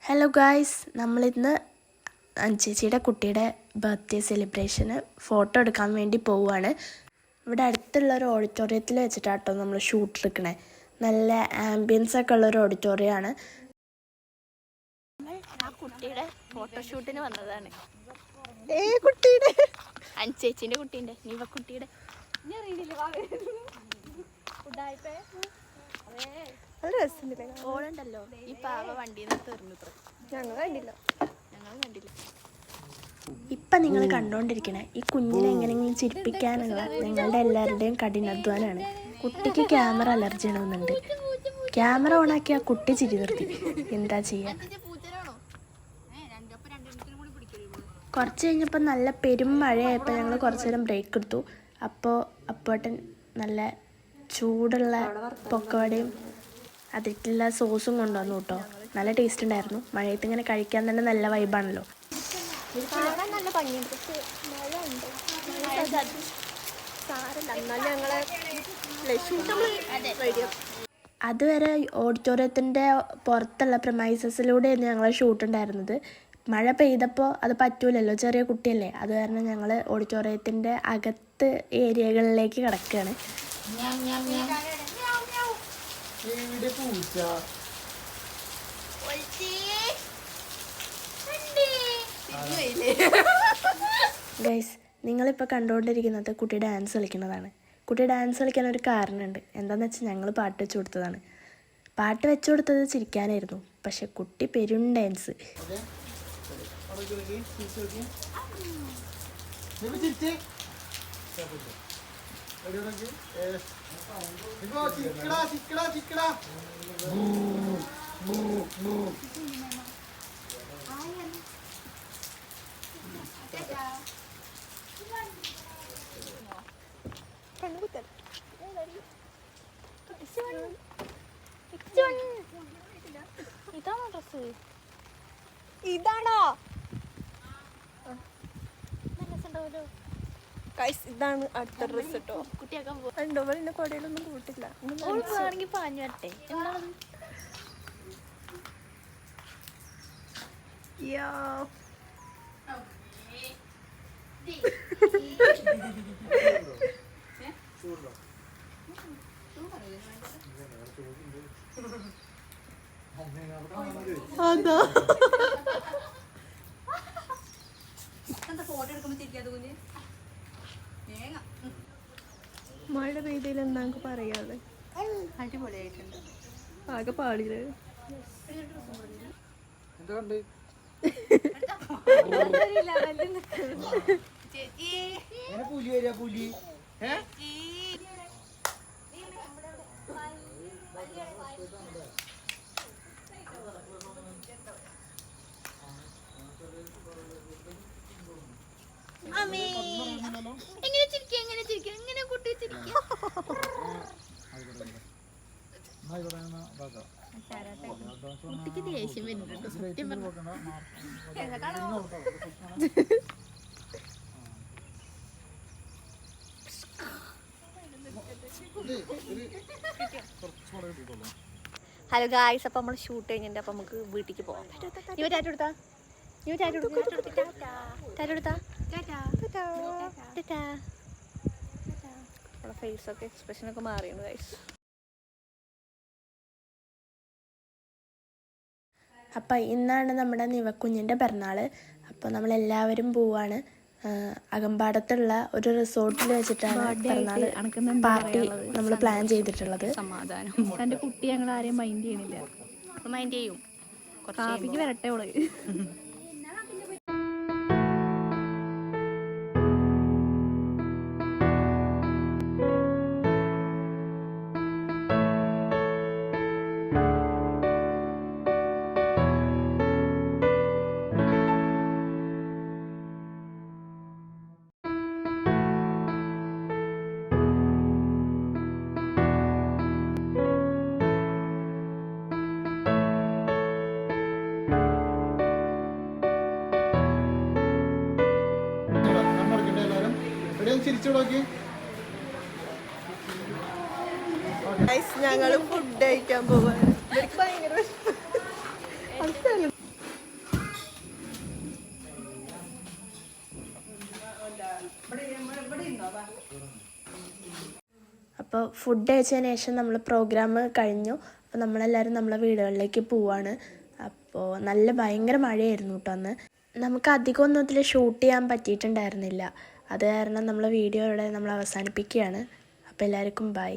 Hello guys, നമ്മളിന്ന് ചേച്ചിയുടെ കുട്ടിയുടെ ബർത്ത്ഡേ സെലിബ്രേഷന് ഫോട്ടോ എടുക്കാൻ വേണ്ടി പോവുകയാണ്. ഇവിടെ അടുത്തുള്ള ഒരു ഓഡിറ്റോറിയത്തിൽ വെച്ചിട്ടാട്ടോ നമ്മൾ ഷൂട്ട് എടുക്കണേ. നല്ല ആംബിയൻസ് ഒക്കെ ഉള്ളൊരു ഓഡിറ്റോറിയമാണ്. ആ കുട്ടിയുടെ ഫോട്ടോഷൂട്ടിന് വന്നതാണ്. കുട്ടിയുടെ ചേച്ചീൻ്റെ കുട്ടീൻ്റെ കുട്ടിയുടെ ഓളുണ്ടല്ലോ. ഈ പാവ വണ്ടിയിൽ നിന്ന് തീർന്നു. ഞങ്ങൾ കണ്ടില്ല. ഇപ്പം നിങ്ങൾ കണ്ടുകൊണ്ടിരിക്കണേ ഈ കുഞ്ഞിനെ എങ്ങനെയെങ്കിലും ചിരിപ്പിക്കാനുള്ള നിങ്ങളുടെ എല്ലാവരുടെയും കഠിനാധ്വാനമാണ്. കുട്ടിക്ക് ക്യാമറ അലർജി ആണെന്നുണ്ട്. ക്യാമറ ഓണാക്കി ആ കുട്ടി ചിരി നിർത്തി. എന്താ ചെയ്യുക? കുറച്ച് കഴിഞ്ഞപ്പോൾ നല്ല പെരും മഴയായപ്പോൾ ഞങ്ങൾ കുറച്ച് നേരം ബ്രേക്ക് എടുത്തു. അപ്പോൾ അപ്പോട്ടൻ നല്ല ചൂടുള്ള പൊക്കവടയും അതിലുള്ള സോസും കൊണ്ടുവന്നു കേട്ടോ. നല്ല ടേസ്റ്റ് ഉണ്ടായിരുന്നു. മഴയത്ത് ഇങ്ങനെ കഴിക്കാൻ തന്നെ നല്ല വൈബാണല്ലോ. അതുവരെ ഓഡിറ്റോറിയത്തിൻ്റെ പുറത്തുള്ള പ്രമൈസസിലൂടെയായിരുന്നു ഞങ്ങൾ ഷൂട്ട് ഉണ്ടായിരുന്നത്. മഴ പെയ്തപ്പോൾ അത് പറ്റൂലല്ലോ, ചെറിയ കുട്ടിയല്ലേ. അത് കാരണം ഞങ്ങൾ ഓഡിറ്റോറിയത്തിൻ്റെ അകത്ത് ഏരിയകളിലേക്ക് കിടക്കുകയാണ്. ഗൈസ്, നിങ്ങളിപ്പോൾ കണ്ടുകൊണ്ടിരിക്കുന്നത് കുട്ടി ഡാൻസ് കളിക്കുന്നതാണ്. കുട്ടി ഡാൻസ് കളിക്കാൻ ഒരു കാരണമുണ്ട്. എന്താണെന്ന് വെച്ചാൽ ഞങ്ങൾ പാട്ട് വെച്ച് കൊടുത്തതാണ്. പാട്ട് വെച്ച് കൊടുത്തത് ചിരിക്കാനായിരുന്നു, പക്ഷെ കുട്ടി പെരും ഡാൻസ്. ഇതാണോ ഡ്രസ്? ഇതാണോ? ഇതാണ് അടുത്ത ഡ്രസ് കേട്ടോ. കുട്ടിയാക്കാൻ ഉണ്ടോ? എന്നെ കൊടയിലൊന്നും കൂട്ടില്ല. പോവാണെങ്കിൽ പാഞ്ഞു വരട്ടെ. എന്താണത്? അതോ മഴ പെയ്തതിൽ എന്താ പറയാതെ? അടിപൊളിയായിട്ടുണ്ട്. ആകെ പാടില്ലേ? എങ്ങനെ കുട്ടി ചിരിക്കുക? കുട്ടിക്ക് ദേഷ്യം വരുന്നുണ്ട് സത്യം പറഞ്ഞു. ഹലോ ഗായ്സ്, അപ്പം നമ്മൾ ഷൂട്ട് കഴിഞ്ഞിട്ട് അപ്പം നമുക്ക് വീട്ടിലേക്ക് പോകാം. ഇവ ടാറ്റ കൊടുത്താ? ഫേസൊക്കെ എക്സ്പ്രഷനൊക്കെ മാറിയാണ് ഗൈസ്. അപ്പം ഇന്നാണ് നമ്മുടെ നിവക്കുഞ്ഞിൻ്റെ പിറന്നാൾ. അപ്പോൾ നമ്മളെല്ലാവരും പോവാണ്. അകമ്പാടത്തുള്ള ഒരു റിസോർട്ടിൽ വെച്ചിട്ടാണ് പിറന്നാൾ പാർട്ടി നമ്മൾ പ്ലാൻ ചെയ്തിട്ടുള്ളത്. സമാധാനം. എൻ്റെ കുട്ടി ഞങ്ങൾ ആരെയും മൈൻഡ് ചെയ്യണില്ല. മൈൻഡ് ചെയ്യും. കാപ്പിക്ക് വരട്ടെ ഓള്. ഞങ്ങൾ ഫുഡ് കഴിക്കാൻ പോവാണ്. അപ്പോൾ ഫുഡ് കഴിച്ചതിന് ശേഷം നമ്മൾ പ്രോഗ്രാം കഴിഞ്ഞു. അപ്പോൾ നമ്മളെല്ലാവരും നമ്മളെ വീടുകളിലേക്ക് പോവാണ്. അപ്പോൾ ഭയങ്കര മഴയായിരുന്നു കേട്ടോ അന്ന്. നമുക്ക് അധികമൊന്നും ഇതിൽ ഷൂട്ട് ചെയ്യാൻ പറ്റിയിട്ടുണ്ടായിരുന്നില്ല. അത് കാരണം നമ്മളെ വീഡിയോ ഇവിടെ നമ്മൾ അവസാനിപ്പിക്കുകയാണ്. അപ്പോൾ എല്ലാവർക്കും ബൈ.